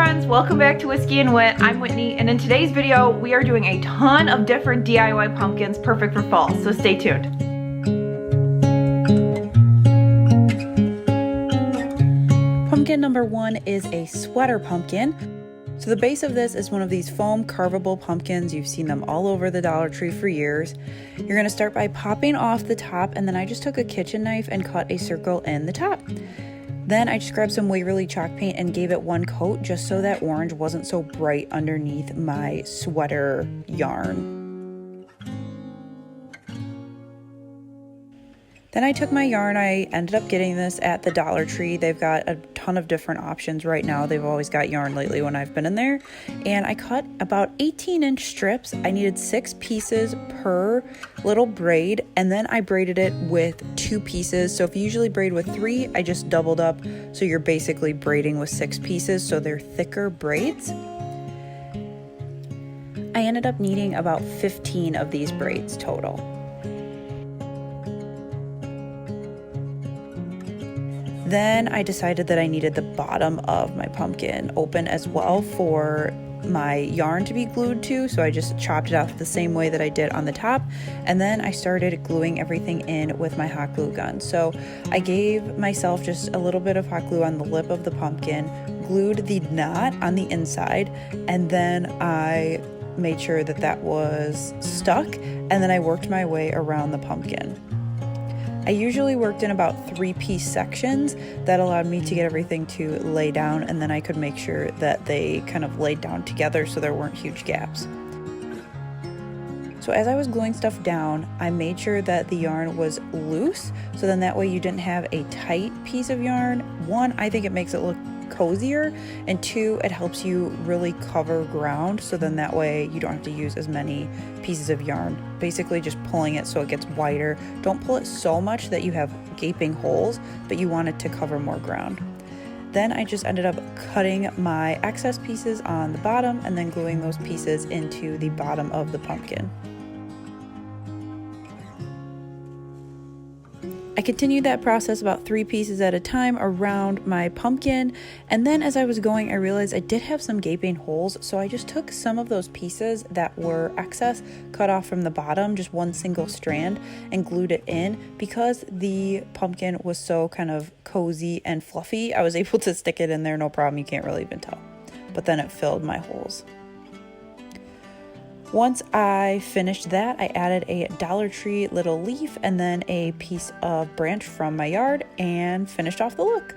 friends, welcome back to Whiskey and Wit. I'm Whitney, and in today's video we are doing a ton of different DIY pumpkins perfect for fall, so stay tuned. Pumpkin number one is a sweater pumpkin. So the base of this is one of these foam carvable pumpkins. You've seen them all over the Dollar Tree for years. You're going to start by popping off the top, and then I just took a kitchen knife and cut a circle in the top. Then I just grabbed some Waverly chalk paint and gave it one coat just so that orange wasn't so bright underneath my sweater yarn. Then I took my yarn. I ended up getting this at the Dollar Tree. They've got a ton of different options right now. They've always got yarn lately when I've been in there. And I cut about 18-inch strips. I needed 6 pieces per little braid, and then I braided it with 2 pieces. So if you usually braid with 3, I just doubled up. So you're basically braiding with 6 pieces, so they're thicker braids. I ended up needing about 15 of these braids total. Then I decided that I needed the bottom of my pumpkin open as well for my yarn to be glued to, so I just chopped it out the same way that I did on the top, and then I started gluing everything in with my hot glue gun. So I gave myself just a little bit of hot glue on the lip of the pumpkin, glued the knot on the inside, and then I made sure that that was stuck, and then I worked my way around the pumpkin. I usually worked in about 3-piece sections. That allowed me to get everything to lay down, and then I could make sure that they kind of laid down together so there weren't huge gaps. So as I was gluing stuff down, I made sure that the yarn was loose, so then that way you didn't have a tight piece of yarn. 1, I think it makes it look cozier, and 2, it helps you really cover ground, so then that way you don't have to use as many pieces of yarn. Basically just pulling it so it gets wider. Don't pull it so much that you have gaping holes, but you want it to cover more ground. Then I just ended up cutting my excess pieces on the bottom and then gluing those pieces into the bottom of the pumpkin. I continued that process about 3 pieces at a time around my pumpkin, and then as I was going I realized I did have some gaping holes, so I just took some of those pieces that were excess, cut off from the bottom, just one single strand, and glued it in. Because the pumpkin was so kind of cozy and fluffy, I was able to stick it in there no problem. You can't really even tell, but then it filled my holes. Once I finished that, I added a Dollar Tree little leaf and then a piece of branch from my yard and finished off the look.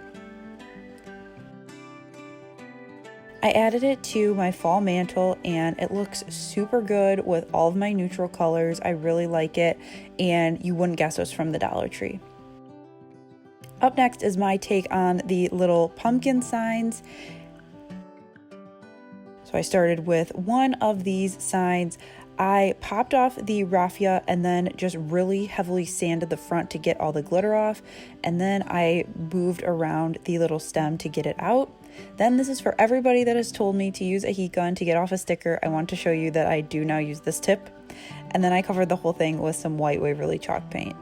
I added it to my fall mantle and it looks super good with all of my neutral colors. I really like it, and you wouldn't guess it was from the Dollar Tree. Up next is my take on the little pumpkin signs. So I started with one of these signs. I popped off the raffia and then just really heavily sanded the front to get all the glitter off. And then I moved around the little stem to get it out. Then this is for everybody that has told me to use a heat gun to get off a sticker. I want to show you that I do now use this tip. And then I covered the whole thing with some white Waverly chalk paint.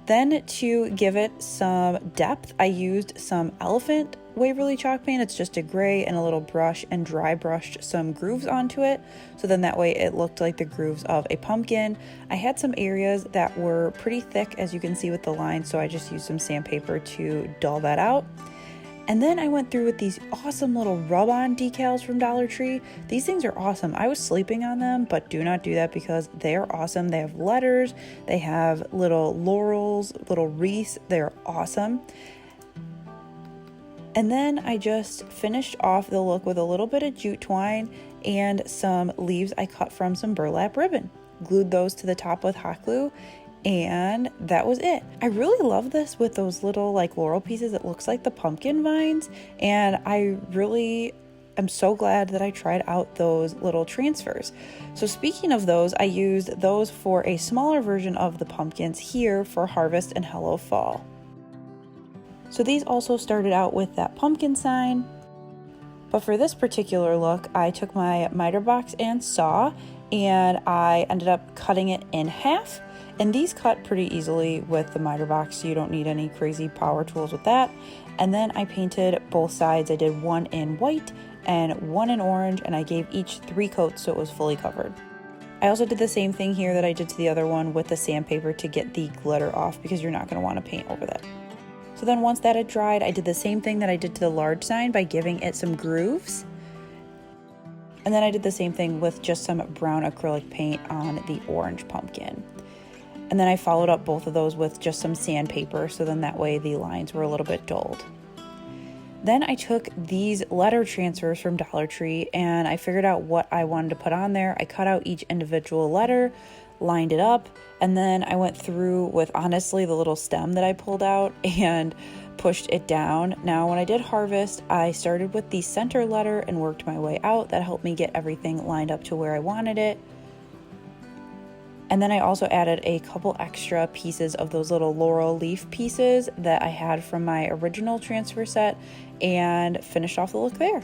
Then to give it some depth, I used some elephant Waverly chalk paint. It's just a gray and a little brush, and dry brushed some grooves onto it, so then that way it looked like the grooves of a pumpkin. I had some areas that were pretty thick, as you can see with the line, so I just used some sandpaper to dull that out. And then I went through with these awesome little rub-on decals from Dollar Tree. These things are awesome. I was sleeping on them, but do not do that because they are awesome. They have letters, they have little laurels, little wreaths. They're awesome. And then I just finished off the look with a little bit of jute twine and some leaves I cut from some burlap ribbon. Glued those to the top with hot glue, and that was it. I really love this with those little like laurel pieces. It looks like the pumpkin vines, and I really am so glad that I tried out those little transfers. So speaking of those, I used those for a smaller version of the pumpkins here for Harvest and Hello Fall. So these also started out with that pumpkin sign, but for this particular look, I took my miter box and saw, and I ended up cutting it in half. And these cut pretty easily with the miter box, so you don't need any crazy power tools with that. And then I painted both sides. I did one in white and one in orange, and I gave each 3 coats so it was fully covered. I also did the same thing here that I did to the other one with the sandpaper to get the glitter off, because you're not going to want to paint over that. So then once that had dried, I did the same thing that I did to the large sign by giving it some grooves. And then I did the same thing with just some brown acrylic paint on the orange pumpkin. And then I followed up both of those with just some sandpaper, so then that way the lines were a little bit dulled. Then I took these letter transfers from Dollar Tree and I figured out what I wanted to put on there. I cut out each individual letter, lined it up, and then I went through with, honestly, the little stem that I pulled out and pushed it down. Now, when I did harvest, I started with the center letter and worked my way out. That helped me get everything lined up to where I wanted it. And then I also added a couple extra pieces of those little laurel leaf pieces that I had from my original transfer set and finished off the look there.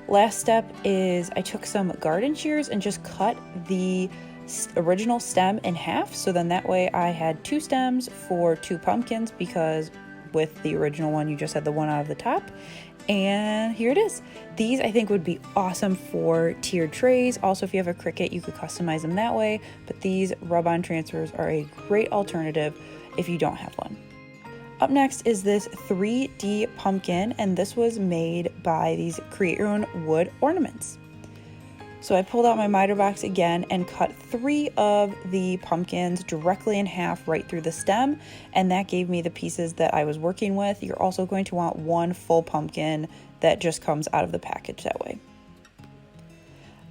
Last step is I took some garden shears and just cut the original stem in half. So then that way I had 2 stems for 2 pumpkins, because with the original one, you just had the one out of the top. And here it is. These I think would be awesome for tiered trays. Also, if you have a Cricut, you could customize them that way. But these rub-on transfers are a great alternative if you don't have one. Up next is this 3D pumpkin, and this was made by these Create Your Own Wood ornaments. So I pulled out my miter box again and cut 3 of the pumpkins directly in half right through the stem, and that gave me the pieces that I was working with. You're also going to want 1 full pumpkin that just comes out of the package that way.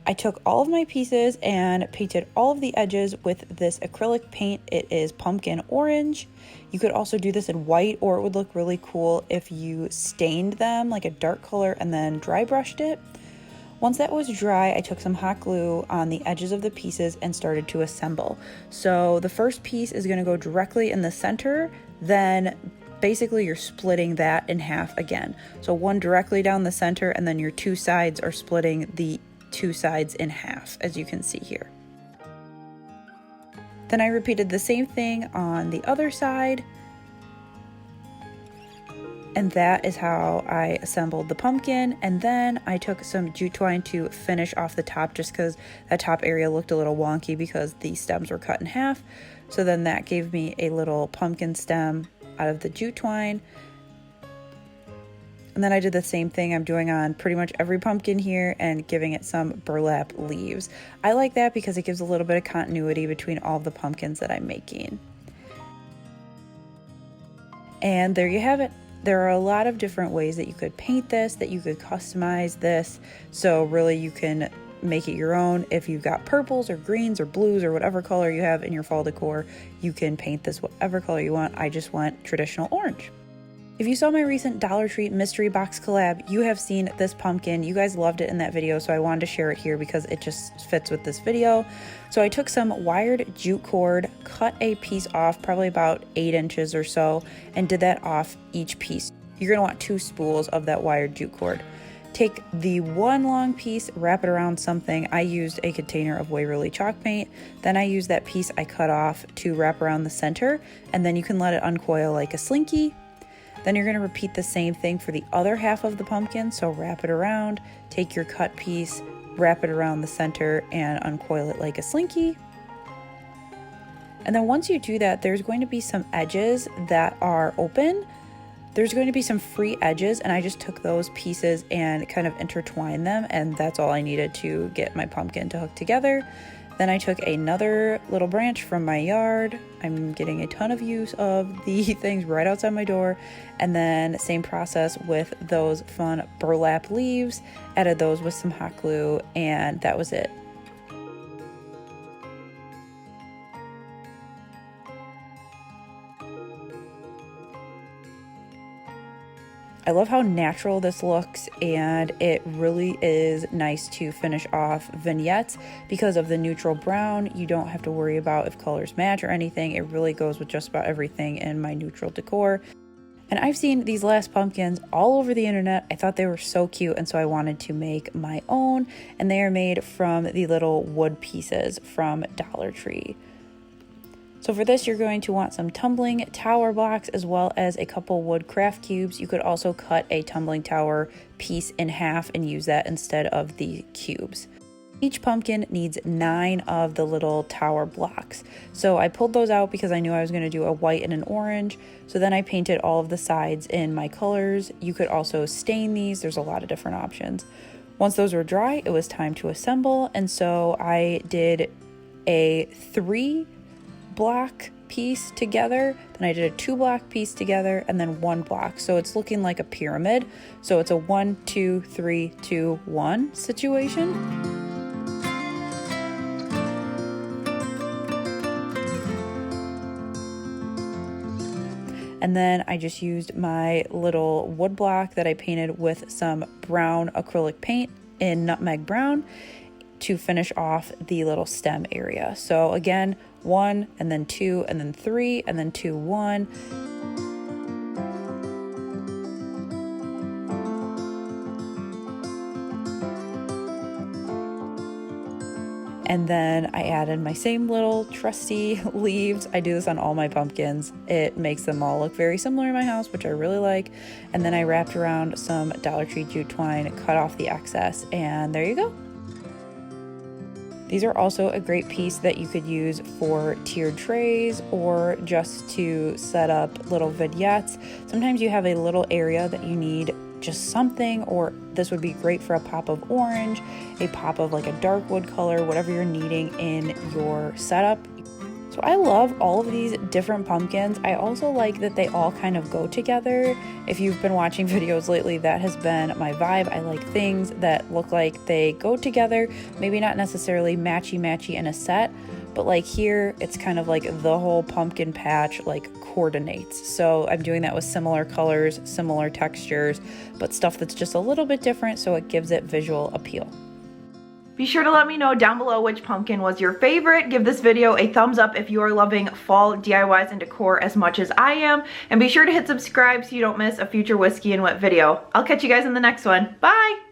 I took all of my pieces and painted all of the edges with this acrylic paint. It is pumpkin orange. You could also do this in white, or it would look really cool if you stained them like a dark color and then dry brushed it. Once that was dry, I took some hot glue on the edges of the pieces and started to assemble. So the first piece is going to go directly in the center, then basically you're splitting that in half again. So 1 directly down the center, and then your 2 sides are splitting the 2 sides in half, as you can see here. Then I repeated the same thing on the other side. And that is how I assembled the pumpkin. And then I took some jute twine to finish off the top, just because that top area looked a little wonky because the stems were cut in half. So then that gave me a little pumpkin stem out of the jute twine. And then I did the same thing I'm doing on pretty much every pumpkin here and giving it some burlap leaves. I like that because it gives a little bit of continuity between all of the pumpkins that I'm making. And there you have it. There are a lot of different ways that you could paint this, that you could customize this. So really you can make it your own. If you've got purples or greens or blues or whatever color you have in your fall decor, you can paint this whatever color you want. I just went traditional orange. If you saw my recent Dollar Tree mystery box collab, you have seen this pumpkin. You guys loved it in that video, so I wanted to share it here because it just fits with this video. So I took some wired jute cord, cut a piece off, probably about 8 inches or so, and did that off each piece. You're gonna want 2 spools of that wired jute cord. Take the 1 long piece, wrap it around something. I used a container of Waverly chalk paint. Then I used that piece I cut off to wrap around the center, and then you can let it uncoil like a slinky. Then you're going to repeat the same thing for the other half of the pumpkin. So wrap it around, take your cut piece, wrap it around the center, and uncoil it like a slinky. And then once you do that, there's going to be some edges that are open. There's going to be some free edges, and I just took those pieces and kind of intertwined them, and that's all I needed to get my pumpkin to hook together. Then I took another little branch from my yard. I'm getting a ton of use of the things right outside my door. And then same process with those fun burlap leaves. Added those with some hot glue, and that was it. I love how natural this looks, and it really is nice to finish off vignettes because of the neutral brown. You don't have to worry about if colors match or anything. It really goes with just about everything in my neutral decor. And I've seen these last pumpkins all over the internet. I thought they were so cute, and so I wanted to make my own, and they are made from the little wood pieces from Dollar Tree. So for this, you're going to want some tumbling tower blocks as well as a couple wood craft cubes. You could also cut a tumbling tower piece in half and use that instead of the cubes. Each pumpkin needs 9 of the little tower blocks. So I pulled those out because I knew I was going to do a white and an orange. So then I painted all of the sides in my colors. You could also stain these. There's a lot of different options. Once those were dry, it was time to assemble. And so I did a 3 block piece together, then I did a 2 block piece together, and then 1 block. So it's looking like a pyramid. So it's a 1, 2, 3, 2, 1 situation. And then I just used my little wood block that I painted with some brown acrylic paint in nutmeg brown to finish off the little stem area. So again, 1 and then 2 and then 3 and then 2, 1. And then I added my same little trusty leaves. I do this on all my pumpkins. It makes them all look very similar in my house, which I really like. And then I wrapped around some Dollar Tree jute twine, cut off the excess, and there you go. These are also a great piece that you could use for tiered trays or just to set up little vignettes. Sometimes you have a little area that you need just something, or this would be great for a pop of orange, a pop of like a dark wood color, whatever you're needing in your setup. So I love all of these different pumpkins. I also like that they all kind of go together. If you've been watching videos lately, that has been my vibe. I like things that look like they go together, maybe not necessarily matchy in a set, but like here, it's kind of like the whole pumpkin patch like coordinates. So I'm doing that with similar colors, similar textures, but stuff that's just a little bit different so it gives it visual appeal. Be sure to let me know down below which pumpkin was your favorite. Give this video a thumbs up if you are loving fall DIYs and decor as much as I am. And be sure to hit subscribe so you don't miss a future Whiskey and Whit video. I'll catch you guys in the next one. Bye!